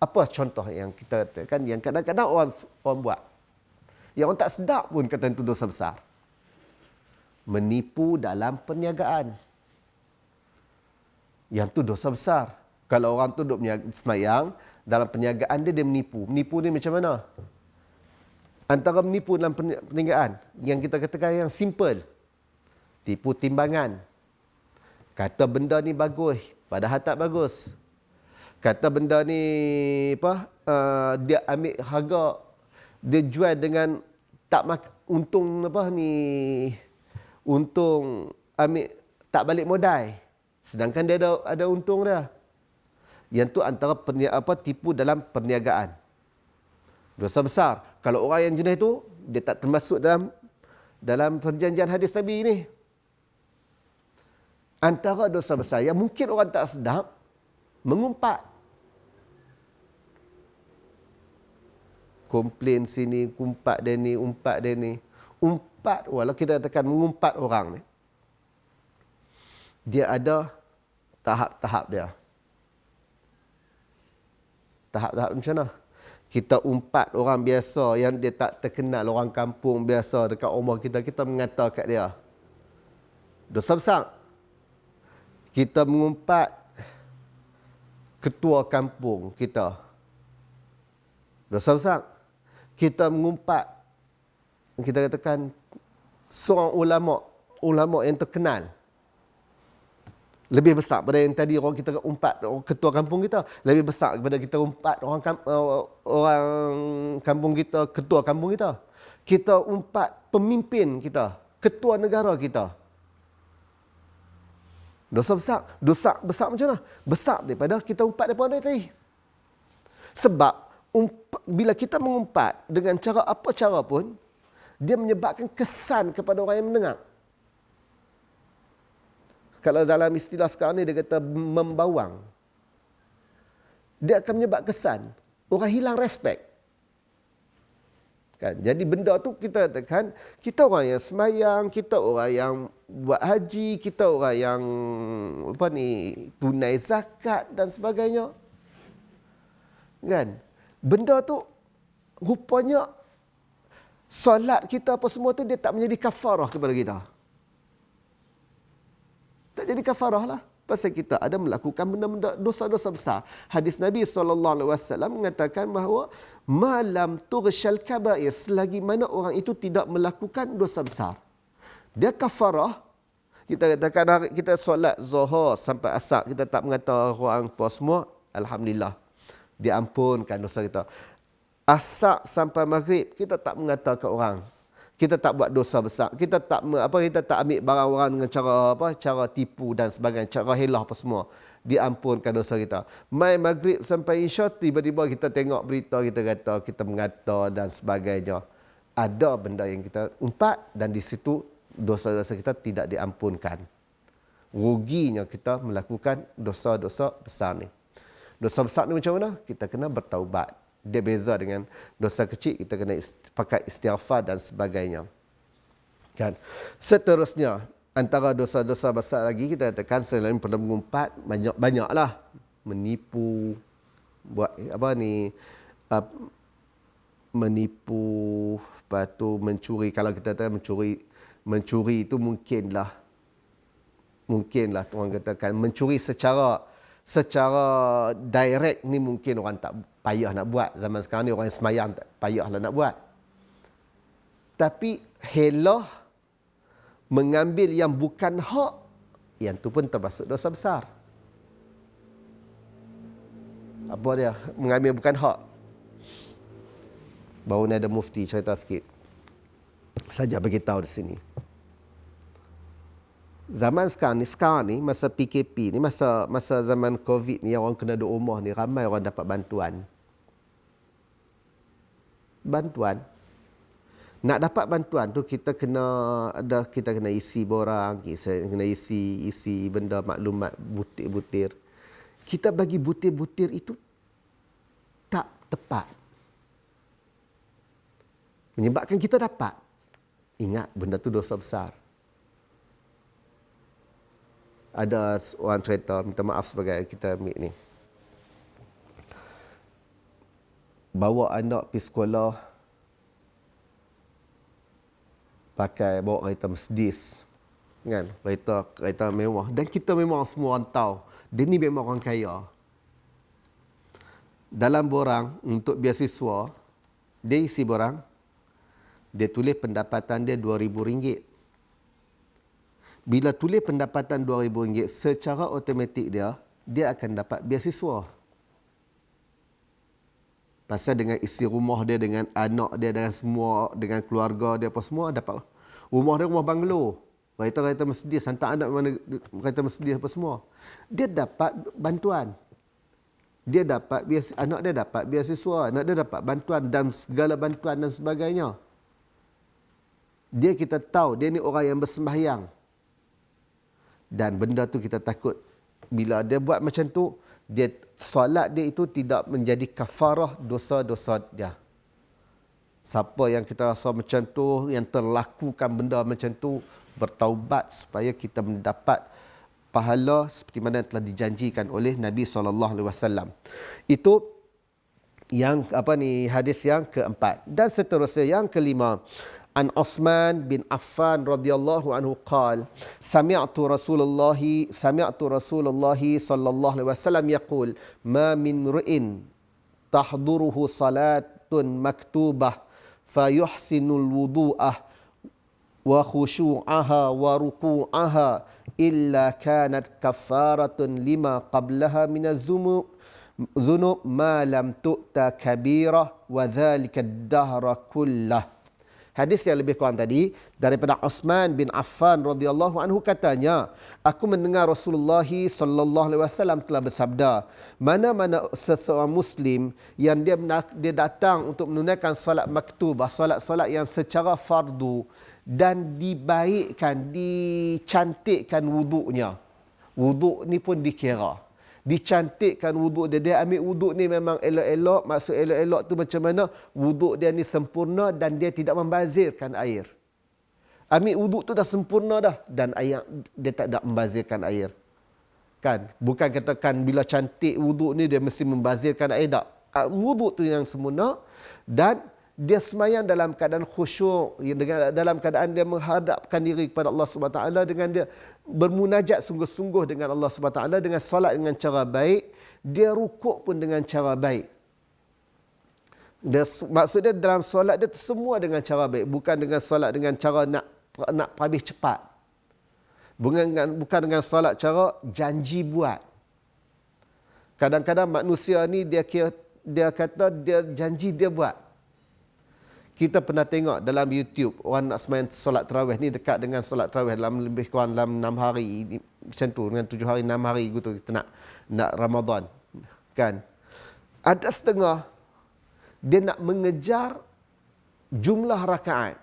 apa contoh yang kita katakan yang kadang-kadang orang buat, yang orang tak sedap pun kata itu dosa besar. Menipu dalam perniagaan. Yang tu dosa besar. Kalau orang tu duduk semayang, dalam perniagaan dia menipu. Menipu ni macam mana? Antara menipu dalam perniagaan, yang kita katakan yang simple. Tipu timbangan. Kata benda ni bagus, padahal tak bagus. Kata benda ni dia ambil harga, dia jual dengan tak untung untung ambil tak balik modal. Sedangkan dia ada untung dia. Yang tu antara tipu dalam perniagaan. Dosa besar. Kalau orang yang jenis tu, dia tak termasuk dalam perjanjian hadis Nabi ni. Antara dosa besar yang mungkin orang tak sedap, mengumpat. Komplain sini, umpat dia ni. Umpat, walau kita katakan mengumpat orang ni. Dia ada tahap-tahap dia. Tahap-tahap macam mana? Kita umpat orang biasa yang dia tak terkenal, orang kampung biasa dekat rumah kita, kita mengata kat dia. Dosa besar. Kita mengumpat ketua kampung kita. Dosa besar. Kita mengumpat, kita katakan seorang ulama yang terkenal. Lebih besar daripada yang tadi orang kita umpat ketua kampung kita. Lebih besar daripada kita umpat orang kampung kita, ketua kampung kita. Kita umpat pemimpin kita, ketua negara kita. Dosa besar. Dosa besar macam mana? Besar daripada kita umpat daripada tadi. Sebab bila kita mengumpat dengan cara apa cara pun, dia menyebabkan kesan kepada orang yang mendengar. Kalau dalam istilah sekarang ni dia kata membawang. Dia akan menyebabkan kesan. Orang hilang respect. Kan? Jadi benda tu kita katakan, kita orang yang semayang, kita orang yang buat haji, kita orang yang tunai zakat dan sebagainya. Kan? Benda tu rupanya solat kita apa semua tu dia tak menjadi kafarah kepada kita. Tak jadi kafarah lah. Pasal kita ada melakukan benda-benda dosa-dosa besar. Hadis Nabi SAW mengatakan bahawa malam tursyal kabair, selagi mana orang itu tidak melakukan dosa besar, dia kafarah. Kita katakan kita solat zuhur sampai asar, kita tak mengata orang puas semua, alhamdulillah, diampunkan dosa kita. Asar sampai maghrib, kita tak mengata ke orang, kita tak buat dosa besar, kita tak ambil barang orang dengan cara tipu dan sebagainya, cara helah apa semua, diampunkan dosa kita. Mai maghrib sampai isya, tiba-tiba kita tengok berita, kita mengata dan sebagainya. Ada benda yang kita umpat dan di situ dosa-dosa kita tidak diampunkan. Ruginya kita melakukan dosa-dosa besar ni. Dosa besar ni macam mana? Kita kena bertaubat. Dia beza dengan dosa kecil, kita kena pakai istighfar dan sebagainya. Kan? Seterusnya, antara dosa-dosa besar lagi kita katakan selain pada mengumpat, banyaklah menipu, buat menipu, lepas tu mencuri. Kalau kita katakan mencuri itu mungkinlah orang katakan mencuri secara direct ni mungkin orang tak payah nak buat. Zaman sekarang ni orang yang semayang tak payahlah nak buat. Tapi helah mengambil yang bukan hak, yang tu pun termasuk dosa besar. Apa dia? Mengambil bukan hak. Baru ni ada mufti cerita sikit. Saja beritahu di sini. Zaman sekarang ni masa PKP ni, masa zaman COVID ni, orang kena duduk rumah ni, ramai orang dapat bantuan. Nak dapat bantuan tu kita kena isi borang, kena isi benda maklumat butir-butir. Kita bagi butir-butir itu tak tepat. Menyebabkan kita dapat. Ingat, benda tu dosa besar. Ada orang cerita, minta maaf sebagai kita ambil ni. Bawa anak pergi sekolah, bawa kereta Mercedes. Kan? Kereta mewah. Dan kita memang semua orang tahu, dia ni memang orang kaya. Dalam borang untuk beasiswa, dia isi borang, dia tulis pendapatan dia RM2,000. Bila tulis pendapatan RM2,000, secara automatik dia akan dapat beasiswa. Pasal dengan isi rumah dia, dengan anak dia, dengan semua, dengan keluarga dia apa semua, dapat rumah dia, rumah banglo. kereta Mercedes, hantar anak mana kereta Mercedes apa semua. Dia dapat bantuan. Anak dia dapat beasiswa, anak dia dapat bantuan dan segala bantuan dan sebagainya. Kita tahu dia ni orang yang bersembahyang. Dan benda tu kita takut bila dia buat macam tu, solat dia itu tidak menjadi kafarah dosa-dosa dia. Siapa yang kita rasa macam tu, yang terlakukan benda macam tu, bertaubat supaya kita mendapat pahala seperti mana yang telah dijanjikan oleh Nabi SAW. Itu yang hadis yang keempat. Dan seterusnya yang kelima. An Uthman bin Affan radhiyallahu anhu qala sami'tu Rasulullah sallallahu alaihi wasallam yaqul ma min ru'in tahduruhu salatun maktubah fayuhsinul wudu'ah wa khushu'aha wa ruku'aha illa kanat kafaratun lima qablaha minaz zunub ma lam tu'ta kabirah wa dhalika ad-dahra kullah. Hadis yang lebih kurang tadi daripada Uthman bin Affan radhiyallahu anhu katanya, aku mendengar Rasulullah sallallahu alaihi wasallam telah bersabda, mana-mana seseorang muslim yang dia datang untuk menunaikan solat maktubah, solat-solat yang secara fardu dan dibaikkan, dicantikkan wuduknya. Wuduk ni pun dikira. Dicantikkan wuduk dia. Dia ambil wuduk ni memang elok-elok. Maksud elok-elok tu macam mana? Wuduk dia ni sempurna dan dia tidak membazirkan air. Ambil wuduk tu dah sempurna dah. Dan air, dia tak ada membazirkan air. Kan? Bukan katakan bila cantik wuduk ni dia mesti membazirkan air. Tak. Wuduk tu yang sempurna. Dan dia semayang dalam keadaan khusyuk, dalam keadaan dia menghadapkan diri kepada Allah SWT, dengan dia bermunajat sungguh-sungguh dengan Allah SWT, dengan solat dengan cara baik, dia rukuk pun dengan cara baik. Maksudnya dalam solat dia semua dengan cara baik, bukan dengan solat dengan cara nak habis cepat. Bukan dengan solat cara janji buat. Kadang-kadang manusia ni dia kata dia janji dia buat. Kita pernah tengok dalam YouTube orang nak sembang solat tarawih ni dekat dengan solat tarawih dalam lebih kurang dalam 6 hari macam tu, dengan 7 hari 6 hari gitu kita nak Ramadan kan. Ada setengah dia nak mengejar jumlah rakaat.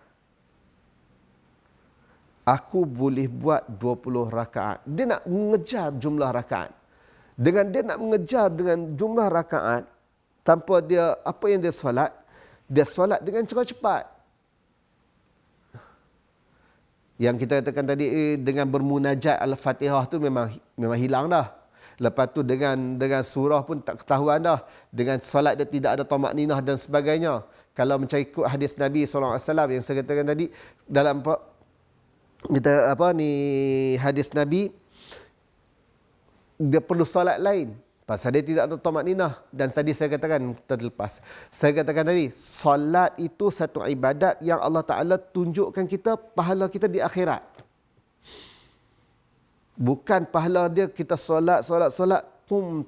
Aku boleh buat 20 rakaat. Dia nak mengejar jumlah rakaat. Dengan dia nak mengejar dengan jumlah rakaat tanpa dia apa yang dia solat, dia solat dengan cara cepat. Yang kita katakan tadi dengan bermunajat Al-Fatihah tu memang hilang dah. Lepas tu dengan surah pun tak ketahuan dah. Dengan solat dia tidak ada tamakninah dan sebagainya. Kalau macam ikut hadis Nabi SAW yang saya katakan tadi, dalam hadis Nabi, dia perlu solat lain. Pasal dia tidak ada tamakninah. Dan tadi saya katakan terlepas. Saya katakan tadi, solat itu satu ibadat yang Allah Ta'ala tunjukkan kita pahala kita di akhirat. Bukan pahala dia kita solat,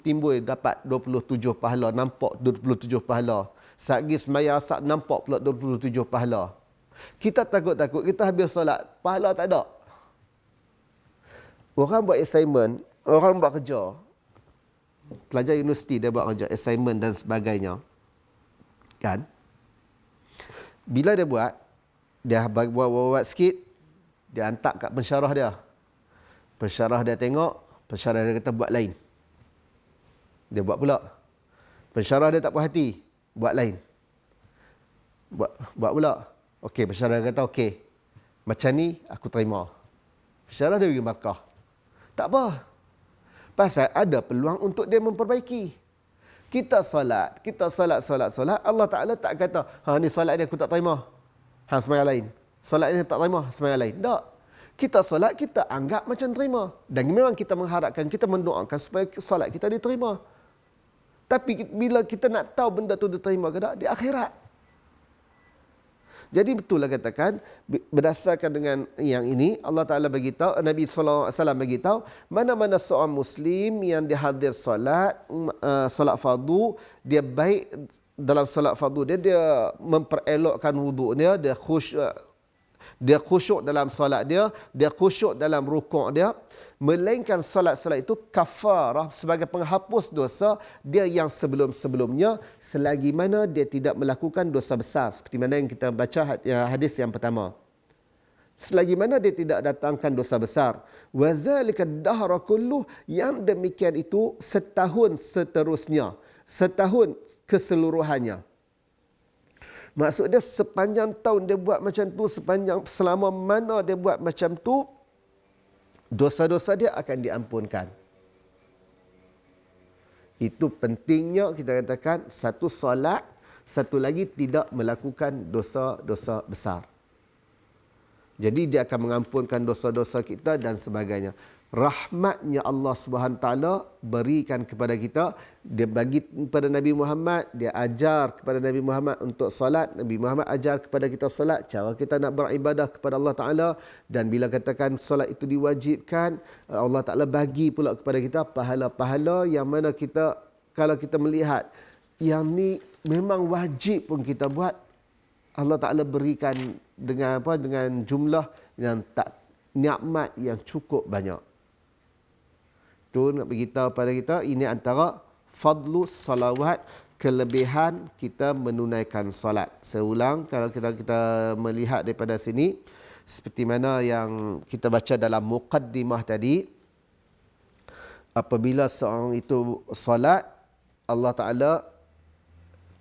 timbul dapat 27 pahala. Nampak 27 pahala. Satgi semaya asak nampak pula 27 pahala. Kita takut-takut, kita habis solat, pahala tak ada. Orang buat assignment, orang buat kerja, pelajar universiti dia buat kerja, assignment dan sebagainya. Kan? Bila dia buat sikit, dia hantar kat pensyarah dia. Pensyarah dia tengok, pensyarah dia kata buat lain. Dia buat pula. Pensyarah dia tak puas hati, buat lain. Buat pula. Okey, pensyarah dia kata okey. Macam ni aku terima. Pensyarah dia bagi markah. Tak apa. Pasal ada peluang untuk dia memperbaiki. Kita solat. Allah Ta'ala tak kata, ni solat ni aku tak terima. Sembahyang lain. Solat ni tak terima, sembahyang lain. Tak. Kita solat, kita anggap macam terima. Dan memang kita mengharapkan, kita mendoakan supaya solat kita diterima. Tapi bila kita nak tahu benda tu diterima ke tak, di akhirat. Jadi betul lah katakan, berdasarkan dengan yang ini, Allah Ta'ala beritahu, Nabi SAW beritahu, mana-mana seorang Muslim yang dihadir solat fardu, dia baik dalam solat fardu dia memperelokkan wuduknya, dia khusyuk, dia khusyuk dalam solat dia khusyuk dalam rukuk dia, melainkan solat-solat itu kafarah sebagai penghapus dosa dia yang sebelum-sebelumnya selagi mana dia tidak melakukan dosa besar, seperti mana yang kita baca hadis yang pertama. Selagi mana dia tidak datangkan dosa besar. Wazalika dahra kullu, yang demikian itu setahun seterusnya, setahun keseluruhannya. Maksudnya sepanjang tahun dia buat macam tu, selama mana dia buat macam tu, dosa-dosa dia akan diampunkan. Itu pentingnya kita katakan satu solat, satu lagi tidak melakukan dosa-dosa besar. Jadi dia akan mengampunkan dosa-dosa kita dan sebagainya. Rahmatnya Allah SWT berikan kepada kita. Dia bagi kepada Nabi Muhammad, dia ajar kepada Nabi Muhammad untuk solat. Nabi Muhammad ajar kepada kita solat, cara kita nak beribadah kepada Allah Ta'ala. Dan bila katakan solat itu diwajibkan, Allah Ta'ala bagi pula kepada kita pahala-pahala yang mana kita, kalau kita melihat yang ni memang wajib pun kita buat, Allah Ta'ala berikan dengan jumlah yang tak nikmat yang cukup banyak. Itu nak beritahu pada kita, ini antara fadlu salawat, kelebihan kita menunaikan solat. Saya ulang, kalau kita melihat daripada sini, seperti mana yang kita baca dalam muqaddimah tadi, apabila seorang itu solat, Allah Ta'ala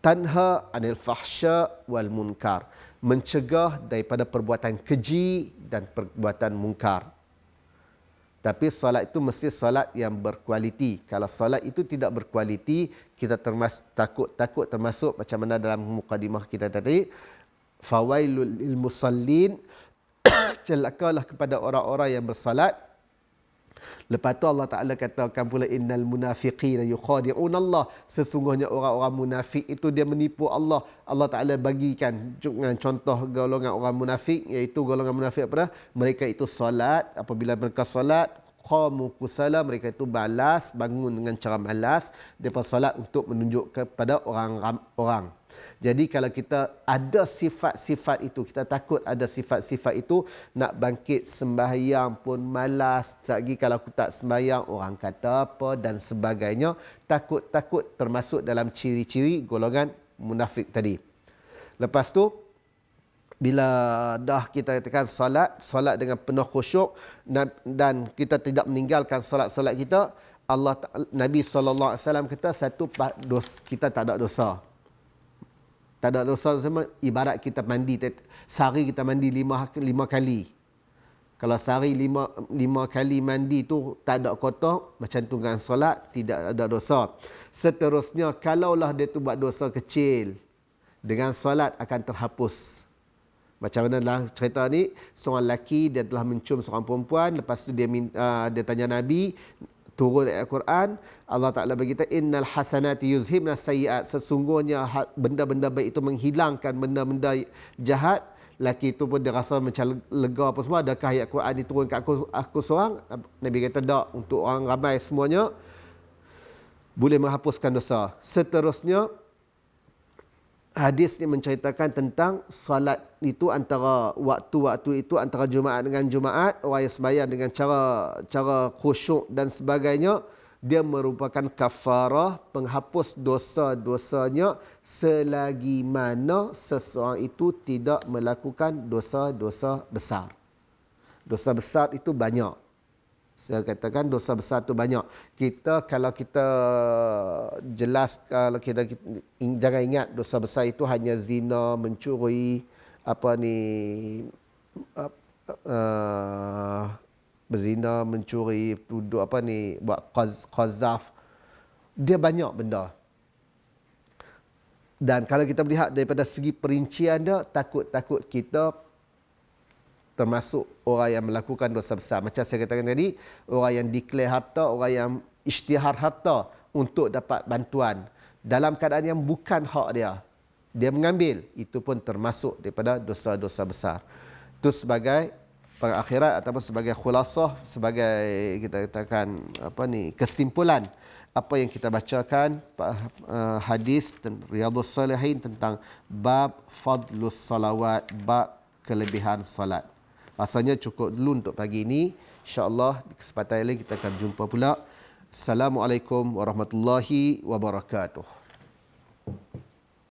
tanha anil fahsya wal munkar, mencegah daripada perbuatan keji dan perbuatan munkar. Tapi solat itu mesti solat yang berkualiti. Kalau solat itu tidak berkualiti, kita takut termasuk macam mana dalam mukadimah kita tadi, fawailul lil musallin, celakalah kepada orang-orang yang bersolat. Lepas tu Allah Ta'ala katakan pula, innal munafiqina yukhadi'un Allah, sesungguhnya orang-orang munafik itu dia menipu Allah. Allah Ta'ala bagikan contoh golongan orang munafik, iaitu golongan munafik apa? Mereka itu solat, apabila mereka solat, qamu kusala, mereka itu balas, bangun dengan cara malas, mereka solat untuk menunjuk kepada orang. Jadi kalau kita ada sifat-sifat itu, kita takut ada sifat-sifat itu, nak bangkit sembahyang pun malas, lagi kalau aku tak sembahyang orang kata apa dan sebagainya, takut termasuk dalam ciri-ciri golongan munafik tadi. Lepas tu, bila dah kita katakan solat dengan penuh khusyuk dan kita tidak meninggalkan solat-solat kita, Nabi SAW kata kita tak ada dosa. Tak ada dosa sama ibarat kita mandi, sehari kita mandi lima kali. Kalau sehari lima kali mandi tu tak ada kotor, macam tu dengan solat tidak ada dosa. Seterusnya, kalaulah dia tu buat dosa kecil, dengan solat akan terhapus. Macam mana dalam cerita ni, seorang lelaki dia telah mencium seorang perempuan, lepas tu dia tanya Nabi, turun ayat Al-Quran, Allah Ta'ala berkata, innal hasanati yuzhibna sayyi'at, sesungguhnya benda-benda baik itu menghilangkan benda-benda jahat. Lelaki itu pun dia rasa macam lega apa semua, adakah ayat Al-Quran diturunkan aku seorang? Nabi kata, tak, untuk orang ramai semuanya boleh menghapuskan dosa. Seterusnya, hadis ni menceritakan tentang solat itu, antara waktu-waktu itu antara Jumaat dengan Jumaat, orang yang sembahyang dengan cara khusyuk dan sebagainya, dia merupakan kafarah, penghapus dosa-dosanya selagi mana seseorang itu tidak melakukan dosa-dosa besar. Dosa besar itu banyak. Saya katakan dosa besar itu banyak. Kalau kita jelas, kalau kita jangan ingat dosa besar itu hanya zina, mencuri, berzina, mencuri, tuduh buat qazaf. Dia banyak benda. Dan kalau kita melihat daripada segi perincian dia, takut kita termasuk orang yang melakukan dosa besar. Macam saya katakan tadi, orang yang declare harta, orang yang isytihar harta untuk dapat bantuan dalam keadaan yang bukan hak dia mengambil, itu pun termasuk daripada dosa-dosa besar. Itu sebagai pengakhirat ataupun sebagai khulasah, sebagai kita katakan kesimpulan apa yang kita bacakan hadis dan Riyadhus Salihin tentang bab fadlus salawat, bab kelebihan salat. Rasanya cukup dulu untuk pagi ini. InsyaAllah di kesempatan lain kita akan jumpa pula. Assalamualaikum warahmatullahi wabarakatuh.